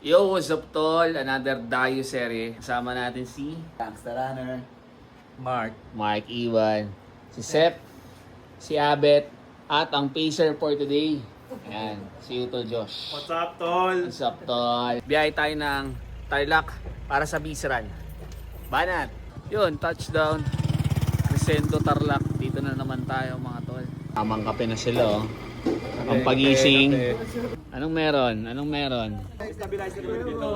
Yo, what's up tol? Another Dayo serie. Kasama natin si Gangster Runner. Mark Iwan, si Sep, si Abet, at ang pacer for today. Ayan, si Utol Josh. What's up, tol? What's up tol? Biyahe tayo ng Tarlac para sa Bisran. Banat! Yun, touchdown. Crescendo Tarlac. Dito na naman tayo mga tol. Tamang kape na sila oh. Ang pagising. Anong meron? What's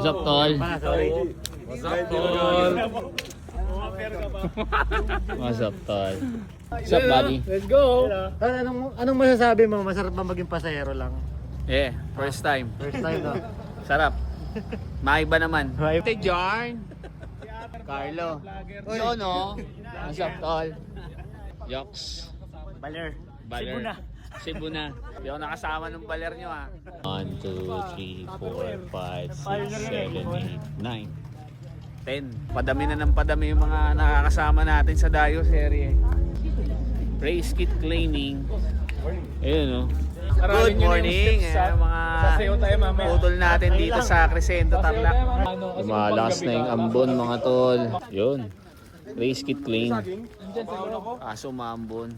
up tol? What's up, tol? What's up tol? What's up buddy? Let's go! Anong masasabi mo? Masarap ba maging pasahero lang? Yeah, first time. First time no? Sarap. Maiba naman. Maiba. Ate Jarn. Carlo. Yo no. What's up tol? Yoks. Baler. Baler. Cebu na. Hindi ako nakasama ng baler nyo ha. 1, 2, 3, 4, 5, 6, 7, 8, 9 10. Padami na ng padami yung mga nakakasama natin sa Dayo serie. Race kit cleaning. Ayun no. Good morning. Ayan, mga putol natin dito sa Crescendo Tarlac. Lumalas na yung ambon mga tol. Yun. Race kit clean. Kaso maambon.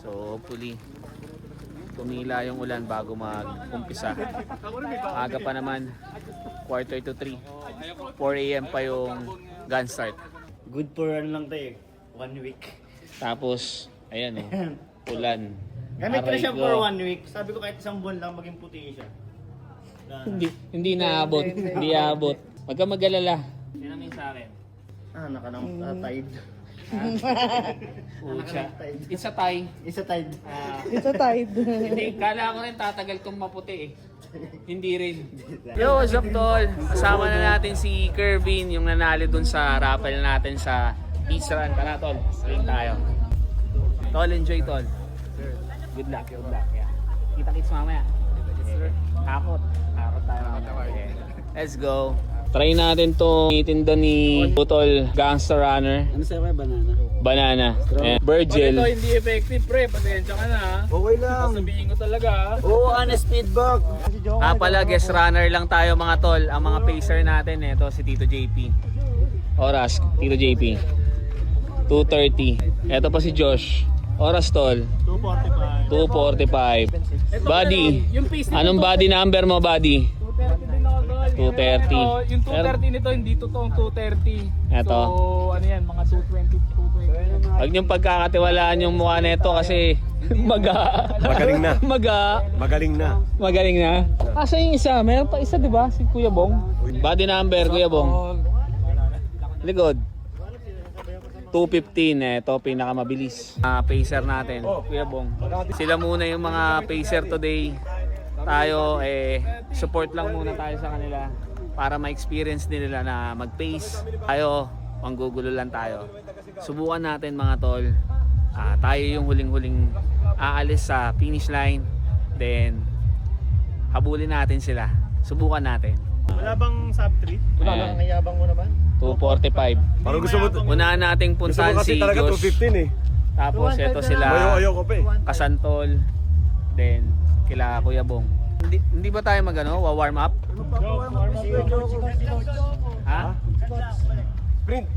So hopefully tumila yung ulan bago mag-umpisa. Aga pa naman, 2:45 to 3. 4 AM pa yung gun start. Good for ano lang tayo. 1 week. Tapos, ayan oh, ulan. Gamit ko na siya Aray for ko. 1 week. Sabi ko kahit isang buwan lang maging puti siya. Hindi naabot. Hindi aabot. Wag kang mag-alala. Sinamin sa akin. Tide. Pucha. It's a tie. Isa tide. It's a tide. Hindi, kala ko rin tatagal tong maputi eh. Hindi rin. Yo, what's up tol? Kasama na natin si Kervin, yung nanalo dun sa raffle natin sa Bisran. Tara tol, swing tayo. Tol, enjoy tol. Good luck, good luck. Yeah. Kita-kits mamaya. Hakot. Hakot tayo. Okay. Let's go. Try natin to itinda ni Utol Gangster Runner. Ano sa'yo kayo, banana? Banana. And Virgil. Pag ito hindi effective, pre, pasensya ka na ha. Okay lang. Sabihin ko talaga ha. Oo, honest feedback. Pala, guest runner lang tayo mga tol. Ang mga pacer natin, ito si Tito JP. Oras, Tito JP. 2:30. Ito pa si Josh. Oras tol. 2:45. Buddy. Yung pace nito, Anong body number mo, buddy? 230 din ako, tol. 230. Yung 230 nito, hindi totoong 230. Eto. So, ano yan, mga 220, 220. Huwag niyong pagkakatiwalaan yung mukha nito kasi Magaling na. Magaling na. Magaling na. Asa yung isa? Meron pa isa, di ba? Si Kuya Bong. Body number, Kuya Bong. Likod. 215 ito pinakamabilis. Pacer natin, Kuya Bong. Sila muna yung mga pacer today. Tayo support lang muna tayo sa kanila para ma-experience nila na mag-pace. Tayo, manggugulo lang tayo. Subukan natin mga tol. Tayo yung huling-huling aalis sa finish line. Then habulin natin sila. Subukan natin. Wala bang sub 3? Wala lang, ngayabang mo naman. 245. Parang gusto mo Unahan nating gusto mo puntahan kasi si talaga Josh. 215 eh. Tapos ito sila Ayoko pa eh. Kasantol. Then kila Kuya Bong. Hindi ba tayo warm up? Ha?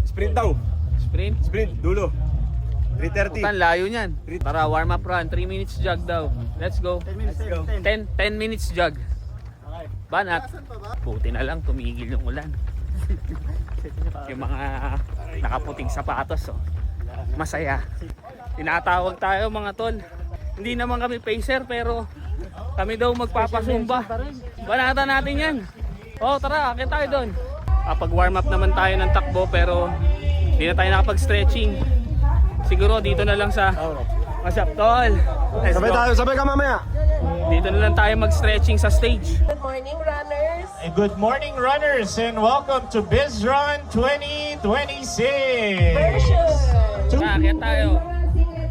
Sprint daw. Sprint? Sprint, dulo. 3:30. Putan, layo niyan. Tara, warm up run. 3 minutes jog daw. Let's go. 10 minutes jog. Banat. Buti na lang, tumigil yung ulan. Yung mga nakaputing sapatos, oh. Masaya. Tinatawag tayo mga tol. Hindi naman kami pacer pero kami daw magpapasumba. Banatan natin yan. Oh, tara, akit tayo doon. Kapag warm up naman tayo ng takbo pero hindi na tayo nakapag-stretching. Siguro dito na lang sa What's up, tol? Let's Sabay go. tayo, sabay ka mamaya. Dito na lang tayo mag-stretching sa stage. Good morning, runners. Good morning, runners, and welcome to BizRun 2026. Akit tayo.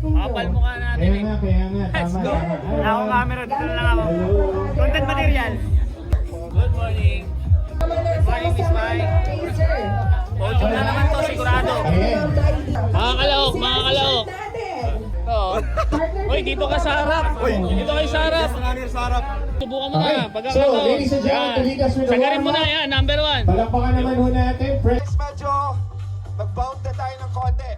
Kapal mukha natin eh. Let's go. Wala akong camera, dito na lang ako. Content material. Good morning. Good morning, Miss Mike. Podium na naman to, sigurado. Mga kalahok, mga kalahok. Ito. Hoy, dito ka sa harap. Dito kayo sa harap. Runner sa harap. Subukan mo Okay. na. So, Pagkakataon. ladies and gentlemen, to lead us with the Sagarin mo na warm-up. yan. Number 1. Palakpakan naman ho natin. Next, medyo mag-bound na tayo ng konti.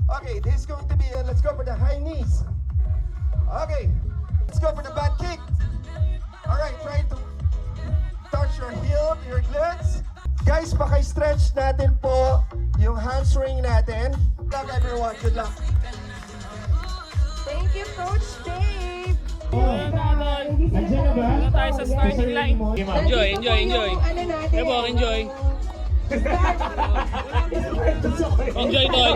Okay, this is going to be, let's go for the high knees. Okay, let's go for the back kick. Alright, try to touch your heel, your glutes. Guys, paki-stretch natin po yung hamstring natin. Good luck everyone, good luck. Thank you, Coach Dave. Nandiyan na ba? Wala tayo sa starting line. Enjoy, enjoy, enjoy. Ano natin? Ebo, enjoy. Enjoy, tol.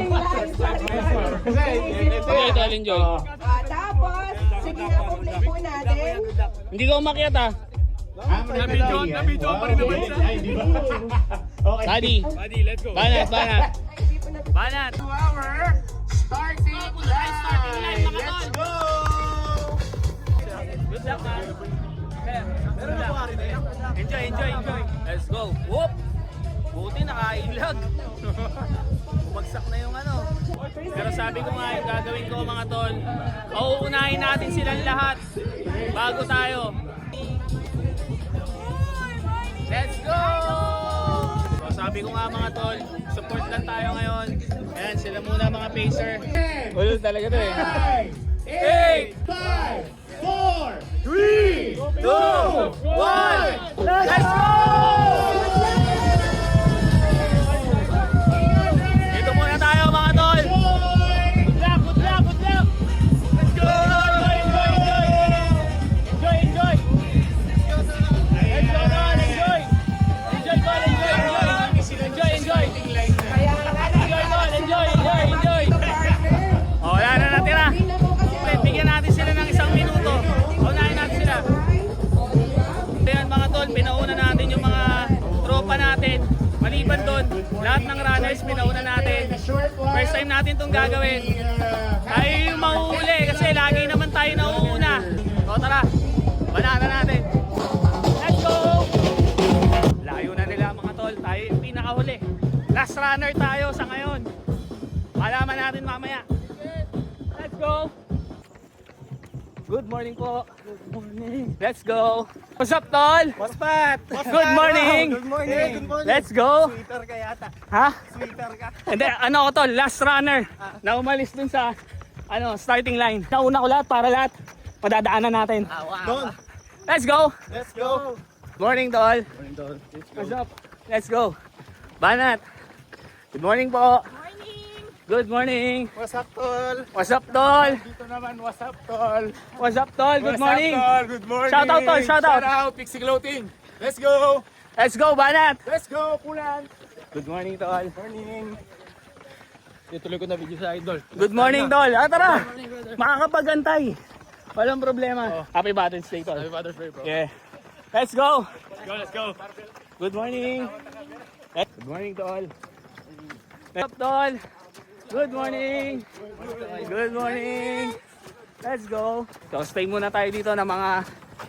Enjoy, tol, enjoy. Tapos, sige na, complete po natin. Hindi ka umakyat ah. Nabidyon pa rin naman siya. Ay, di ba? Okay. Buddy. Buddy, let's go. Banat, banat. Banat. Starting line, let's go! Good luck, man. Enjoy, enjoy, enjoy. Let's go. Whoop! Buti nakailag. Bumagsak na yung ano. Pero sabi ko nga yung gagawin ko mga tol, pauunahin natin silang lahat bago tayo. Let's go! So, sabi ko nga mga tol, support lang tayo ngayon. Ayan, sila muna mga pacer. Ulol talaga to eh. 8, 5, 4, 3, 2, 1, let's go! Dito muna tayo mga tol. Good luck, good luck, good luck. Let's go! Enjoy, enjoy, enjoy. Enjoy, enjoy. Let's go, tol, enjoy. Enjoy, tol, enjoy, enjoy. Enjoy, enjoy. Kaya nga, Enjoy, tol, enjoy, enjoy, enjoy. Oh, wala na natira. Bigyan natin sila ng 1 minuto. Unahin natin sila. Ayan mga tol, pinauna natin yung mga tropa natin. Maliban doon, lahat ng runners pinauna natin. First time natin itong gagawin. Tayo yung mahuhuli kasi lagi naman tayo nauuna. O tara, banana natin. Let's go! Layo na nila mga tol, tayo yung pinakahuli. Last runner tayo sa ngayon. Malaman natin mamaya. Let's go! Good morning po. Good morning. Let's go. What's up, tol? What's pat? Good morning. Good morning. Let's go. Sweeter ka yata. Ha? Sweeter ka. Hindi, ano ko tol, last runner na umalis dun sa starting line. Nauna ko lahat para lahat padadaanan natin. Don, Let's go. let's go. Morning, tol. Morning, Don. What's up? Let's go. Banat. Good morning po. Good morning. What's up, tol? What's up, tol? Dito naman, what's up, tol? What's up, tol? Good morning. Good morning. Shout out, tol. Shout out. Shout out, Pixie Clothing. Let's go. Let's go, Banat. Let's go, Kulan. Good morning, tol. Morning. Ituloy ko na video sa idol. Good morning, tol. Tara. Makakapagantay. Walang problema. Happy Father's Day, tol. Happy Father's Day, bro. Yeah. Let's go. Let's go. Good morning. Good morning, tol. What's up, tol? Good morning. Good morning. Let's go. So, stay muna tayo dito ng mga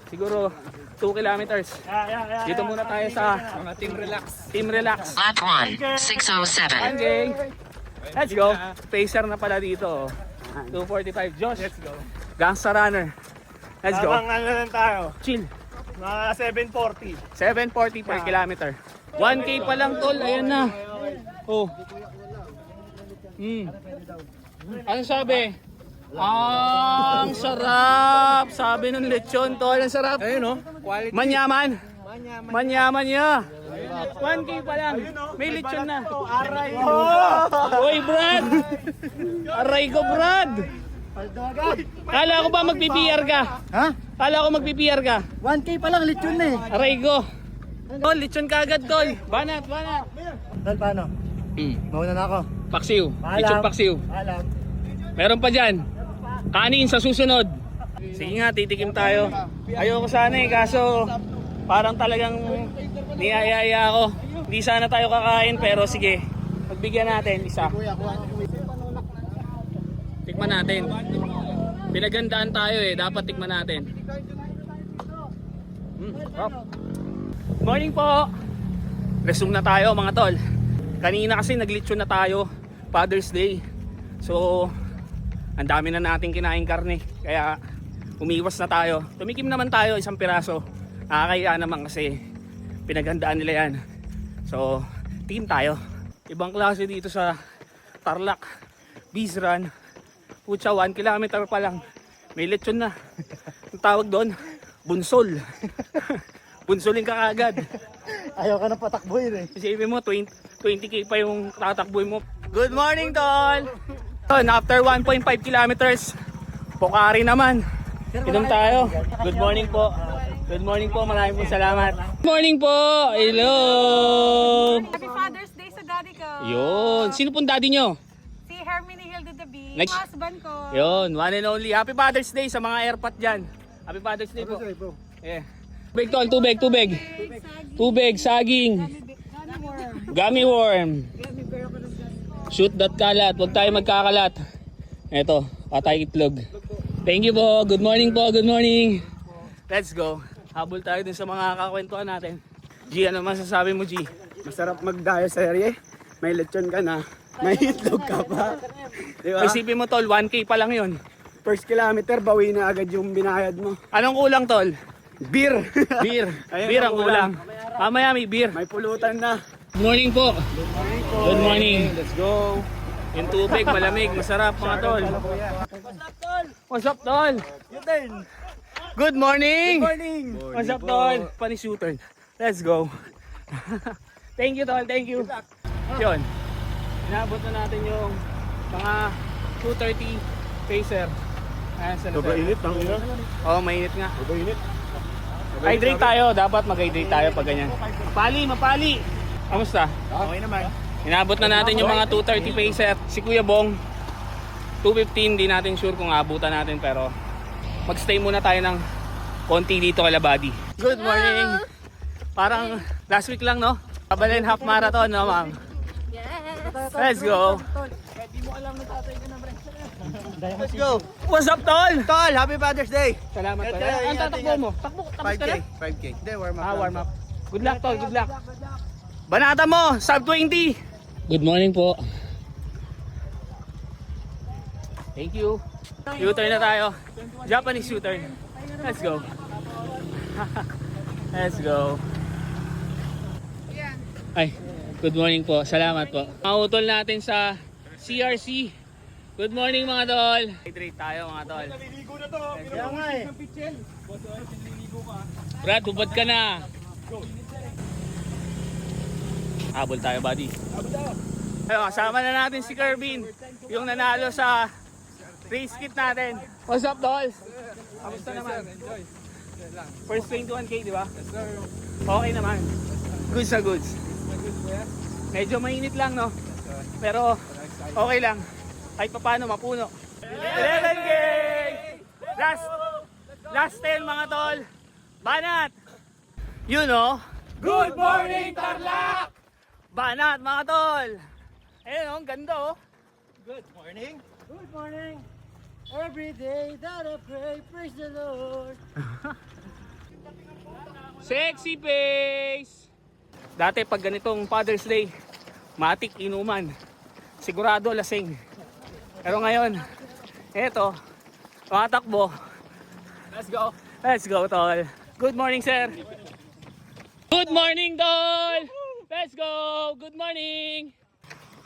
siguro 2 kilometers. Dito muna tayo sa Mga team relax. Team Relax. Lap 1, 607. Okay. Let's go. Pacer na pala dito. 245. Josh. Let's go. Gangsta runner. Let's go. Tamang ano lang tayo. Chill. Mga 740. 740 per kilometer. 1K pa lang, tol. Ayan na. Oh. Ano sabi? Ang sarap. Sabi ng lechon, tol. Ang sarap. Ayun, no? Quality. Manyaman. Manyaman niya. 1K pa lang. May lechon na. Aray. Uy, Brad. Aray ko, Brad. Kala ko ba magpipiyar ka? Ha? Kala ko magpipiyar ka. 1K pa lang, lechon na eh. Aray ko. Tol, lechon ka agad, tol. Banat, banat. Tol, paano? Mauna na ako. Paksiw. Paalam. Lechon paksiw. Alam. Meron pa dyan. Kanin sa susunod. Sige nga, titikim tayo. Ayoko sana eh, kaso parang talagang niyayaya ako. Hindi sana tayo kakain, pero sige. Pagbigyan natin isa. Tikman natin. Pinagandaan tayo eh, dapat tikman natin. Morning po! Resume na tayo mga tol. Kanina kasi naglitsyon na tayo, Father's Day. So, ang dami na nating kinain karne. Kaya umiwas na tayo. Tumikim naman tayo isang piraso. Nakakaya naman kasi pinaghandaan nila yan. So, team tayo. Ibang klase dito sa Tarlac Bees Run. Putya, 1 kilometer pa lang. May lechon na. Ang tawag doon, bunsol. Bunsolin ka kagad. Ayaw ka na patakbuhin eh. Isipin mo, 20k pa yung tatakboy mo. Good morning, tol! After 1.5 kilometers, Pokari naman. Inom tayo. Good morning po. Good morning po, maraming po salamat. Good morning po! Hello! Happy Father's Day sa daddy ko. Yun, sino pong daddy nyo? Si Hermione Hilde de B. Next. Husband ko. Yun, one and only. Happy Father's Day sa mga airpat dyan. Happy Father's Day po. Yeah. Tubig tol, tubig, tubig. Tubig, saging. Gummy worm. Shoot that kalat, huwag tayo magkakalat. Eto, patay itlog. Thank you po, good morning po, good morning. Let's go. Habol tayo din sa mga kakwentuhan natin. G, ano masasabi mo, G? Masarap magdayo sa area. May lechon ka na. May itlog ka pa. Diba? Isipin mo tol, 1k pa lang yun. First kilometer, bawi na agad yung binayad mo. Anong kulang tol? Beer. Beer. Ayun, Beer ang ang kulang. Mamaya may beer. May pulutan na. Good morning po. Good morning. Let's go. Yung tubig, malamig, masarap mga tol. What's up tol? Good morning. Good morning. What's up tol? Panis shooter. Let's go. Thank you tol, thank you. Yun. Inabot na natin yung mga 2:30 pacer. Ayan sa Sobrang init, ang ina. Oo, mainit nga. Sobrang init. Hydrate tayo, dapat mag-hydrate tayo pag ganyan. Mapali, mapali. Kamusta? Okay naman. Inabot na natin yung mga 2:30 pacer. Si Kuya Bong, 2:15, di natin sure kung abutan natin pero magstay muna tayo ng konti dito kay Labadi. Good morning! Parang last week lang, no? Kabalin half marathon, no, ma'am? Let's go! Let's go. What's up, tol? Tol, happy Father's Day. Salamat, tol. Ang tatakbo mo? Tapos ka na? 5K. Hindi, warm up. Warm up. Good luck, tol. Good luck. Banata mo, sub 20. Good morning po. Thank you. U-turn na tayo. Japanese U-turn. Let's go. Let's go. Ay, good morning po. Salamat po. Mautol natin sa CRC. Good morning mga tol. Hydrate tayo mga tol. Naliligo na to. Kaya nga eh. Brad, hubad ka na. Habol tayo, buddy. Ayun, kasama na natin si Kervin, yung nanalo sa race kit natin. What's up, dolls? Kamusta naman? First 21k, di ba? Okay naman. Goods na goods. Medyo mainit lang, no? Pero okay lang. Kahit pa paano, mapuno. 11k! Last 10 mga tol. Banat! You know? Good morning, Tarlac! Banat mga tol! Ayun oh, ang ganda oh. Good morning. Good morning. Every day that I pray, praise the Lord. Sexy face! Dati pag ganitong Father's Day, matik inuman. Sigurado lasing. Pero ngayon, eto, tumatakbo. Let's go. Let's go, tol. Good morning, sir. Good morning, tol. Let's go. Good morning.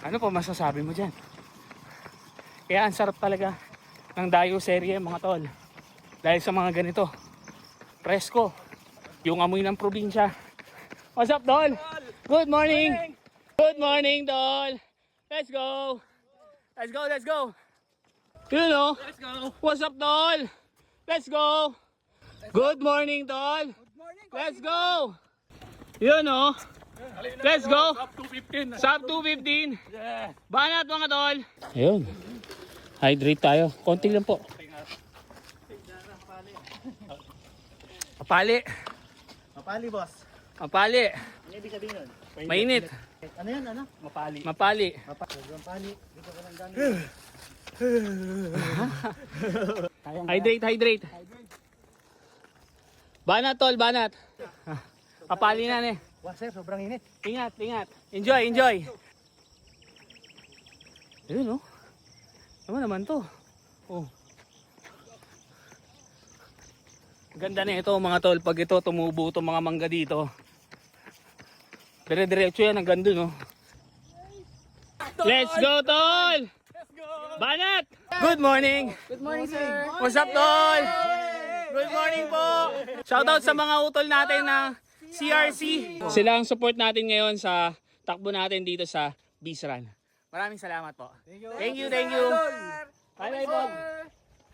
Ano po masasabi mo dyan? Kaya ang sarap talaga ng Dayo serye, mga tol. Dahil sa mga ganito. Presko. Yung amoy ng probinsya. What's up, tol? Good morning. Good morning, tol. Let's go. Let's go, let's go. You know? Let's go. What's up, tol? Let's go. Good morning, tol. Let's go. You know? Let's go. Sub 215. Banat mga tol. Ayun. Hydrate tayo. Konti lang po. Mapali. Mapali, boss. Mapali. Ano ibig sabihin nun? Mainit. Ano yan, ano? Mapali. Mapali. Mapali. Dito ka lang gano'n. Hydrate, hydrate. Banat tol, banat. Mapali na eh. Wah, sir, sobrang init. Ingat, ingat. Enjoy, enjoy. Ayun oh. Tama naman to. Oh. Ganda na ito mga tol. Pag ito tumubo itong mga mangga dito. Dire-diretso yan hanggang dun, no? Let's go, tol! Banat! Good morning! Good morning, sir. What's up, tol? Good morning po! Shoutout sa mga utol natin na CRC. Sila ang support natin ngayon sa takbo natin dito sa Beast Run. Maraming salamat po. Thank you, thank you. Bye-bye po.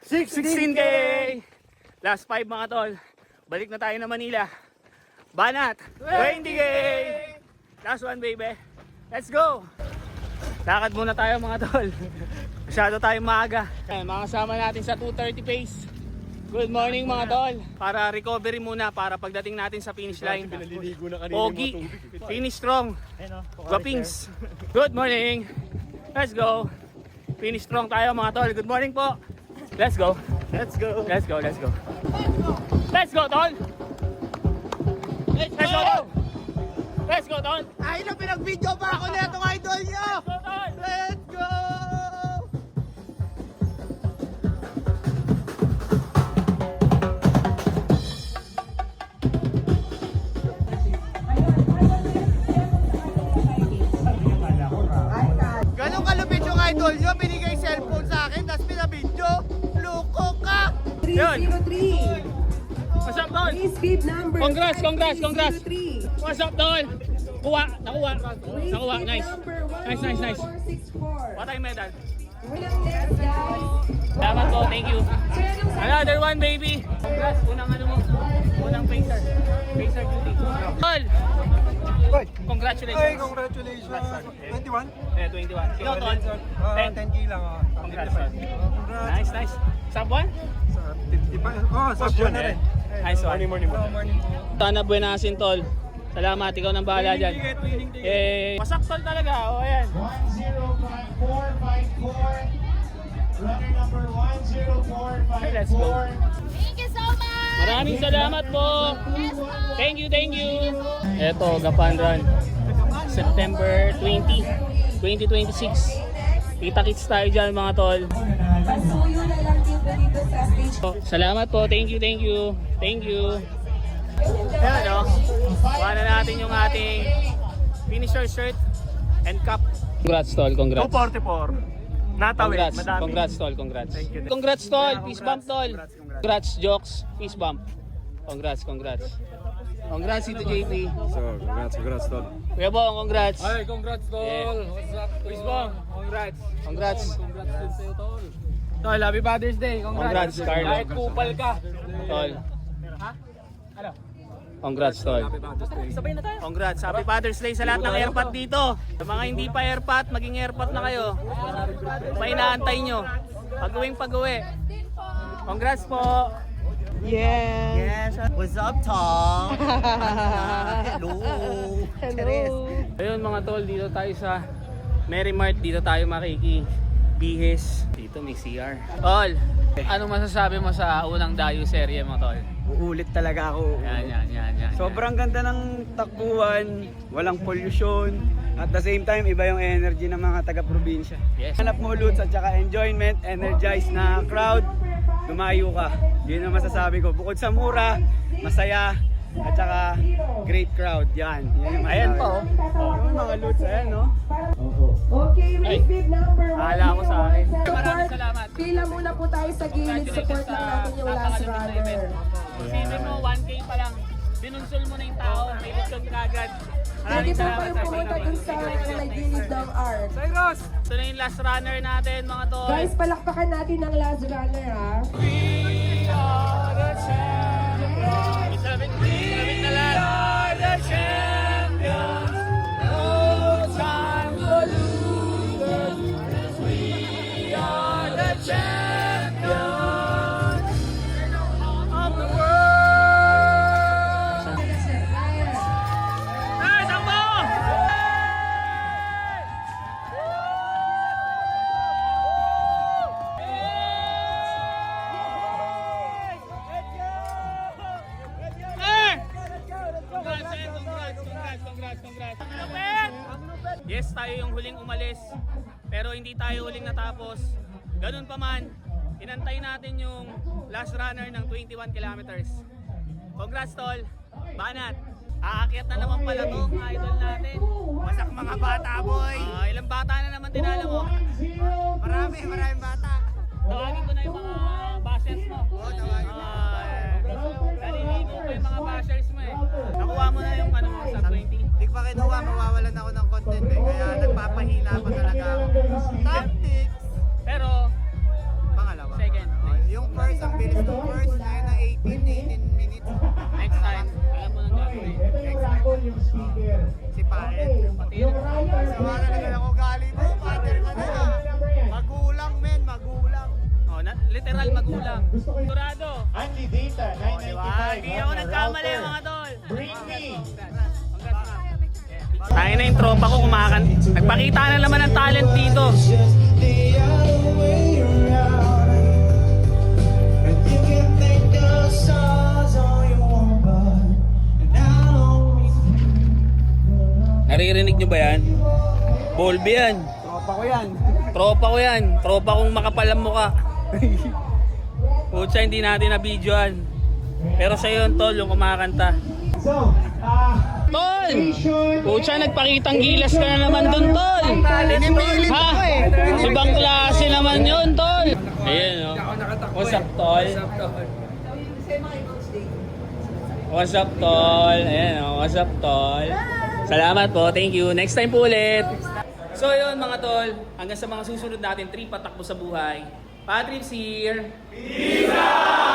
16K! Last 5 mga tol. Balik na tayo na Manila. Banat! 20K! Last one, baby. Let's go! Lakad muna tayo mga tol. Masyado tayong maaga. Ayan, mga kasama natin sa 2:30 pace. Good morning mga tol. Para recovery muna para pagdating natin sa finish line. Pogi, finish strong. Guwapings. Good morning. Let's go. Finish strong tayo mga tol. Good morning po. Let's go. Let's go. Let's go. Let's go. Let's go, tol. Let's go, tol. Let's go, tol. Ay, na pinag-video pa ako na itong idol nyo! Let's go, tol. Let's go! Ganong kalupit yung idol nyo, binigay cellphone sa akin, tapos pinabidyo. Loko ka! 303. What's up, tol? Please bib number. Congrats, congrats, congrats. 303. What's up, tol? Kuha, nakuha. Please Nakuha, bib nice. number Nice, nice, nice. 1464. What time medal? Walang next, guys. Salamat po, thank you. Sir, anong sabi? Another one, baby. Congrats, unang ano mo. Unang pacer. Pacer duty. Tol! Congratulations. Ay, congratulations. 21? Eh, 21. Ikaw, tol? 10. 10K lang ako. Congrats, tol. Nice, nice. Sub 1? Sa 55. Oh, sa buwan na rin. Nice one. Morning. Tana Buenasin, tol. Salamat, ikaw nang bahala dyan. Eh, masak tol talaga. O, ayan. 10454. Runner number 10454. Let's go. Thank you so much! Maraming salamat po. Thank you, thank you. Eto, Gapan Run. September 20, 2026. Kita-kits tayo dyan mga tol. Pasuyo na lang dito sa stage. Salamat po. Thank you, thank you. Thank you. Ayan o. Kuha na natin yung ating finisher shirt and cup. Congrats tol, congrats. 244. Natawid, Congrats, madami. congrats tol, congrats. Thank you. Congrats tol, peace bump tol. Congrats jokes, peace bump. Congrats, congrats. Congrats Tito JP. So, congrats, tol. Kuya Bong, congrats. Ay, congrats, tol. Yeah. What's up, tol? Peace bump. Congrats. Congrats. Congrats din sa'yo, tol. Tol, happy Father's Day. Congrats, Carlo. Kahit kupal ka. Tol. Ha? Ano? Congrats tol. Sabay na tayo. Congrats. Happy Father's Day sa lahat ng airpot dito. Sa mga hindi pa airpot, maging airpot na kayo. Pa inaantay nyo. Pag-uwi. Congrats po. Yes. What's up, Tom? Hello. Ayun mga tol, dito tayo sa Mary Mart. Dito tayo makikibihis. Dito may CR. Tol, ano masasabi mo sa unang Dayo serye mo tol? Uulit talaga ako. Yan. Sobrang ganda ng takbuhan, walang pollution. At the same time, iba yung energy ng mga taga-probinsya. Yes. Hanap mo loot at saka enjoyment, energized na crowd, dumayo ka. Yun ang masasabi ko. Bukod sa mura, masaya, at saka great crowd. Yan yung masasabi. Ayan pa oh. Yung mga loots, ayan no? Okay, Ay, please bib number 1. akala ko sa akin. Maraming salamat. Pila muna po tayo sa gilid. Support lang natin yung last runner. Isipin mo, 1K pa lang. Binunsol mo na yung tao. May lechon ka agad. Pwede Maraming po salamat kayong sa pumunta inyo. dun sa may gilid ng art. Ito na yung last runner natin mga tol. Guys, palakpakan natin ang last runner ha. We are the champions. Isabit na lang. We are the champions. No time for losers. We are the champions of the world. Hey, Sambo! Congrats. Yes, tayo yung huling umalis. Pero hindi tayo huling natapos. Ganun pa man, inantay natin yung last runner ng 21 kilometers. Congrats, tol. Banat. Aakyat na naman pala tong idol natin. Wasak mga bata, boy. Ilang bata na naman tinalo mo? Maraming bata. Tawagin ko na yung mga bashers mo. Oo, tawagin mo. Naliligo ko yung mga bashers mo eh. Nakuha mo na yung ano mo sa 20. Di pa kinuha, mawawalan ako ng content eh. Kaya nagpapahina pa talaga ako. Tactics. Pero, Pangalawa. second. Yung first, ang bilis ng first. Ayun na 18 minutes. Next time, alam mo nang gagawin. Si Paet. Pati yun. Sama na naman ako galing mo. Pater ka na. Magulang, men. Magulang. Oh, literal magulang. Sigurado. Andy Dita, Diba? Hindi ako nagkamali mga tol. Bring me. Tayo na yung tropa ko kumakan. Nagpakita na naman ng talent dito. Naririnig nyo ba yan? Bolby yan. Tropa ko yan. Tropa ko yan. Tropa kong makapalang mukha. Putsa, hindi natin na-videoan. Pero sa yun, tol, yung kumakanta. Tol! Putsa, nagpakitang gilas ka na naman dun, tol! Ha? Ibang klase naman yun, tol! Ayan, no? What's up, tol? What's up, tol? Ayan, no? What's up, tol? Salamat po, thank you. Next time po ulit. So yun mga tol, hanggang sa mga susunod natin 3 patakbo sa buhay. Patrick's here. Pizza!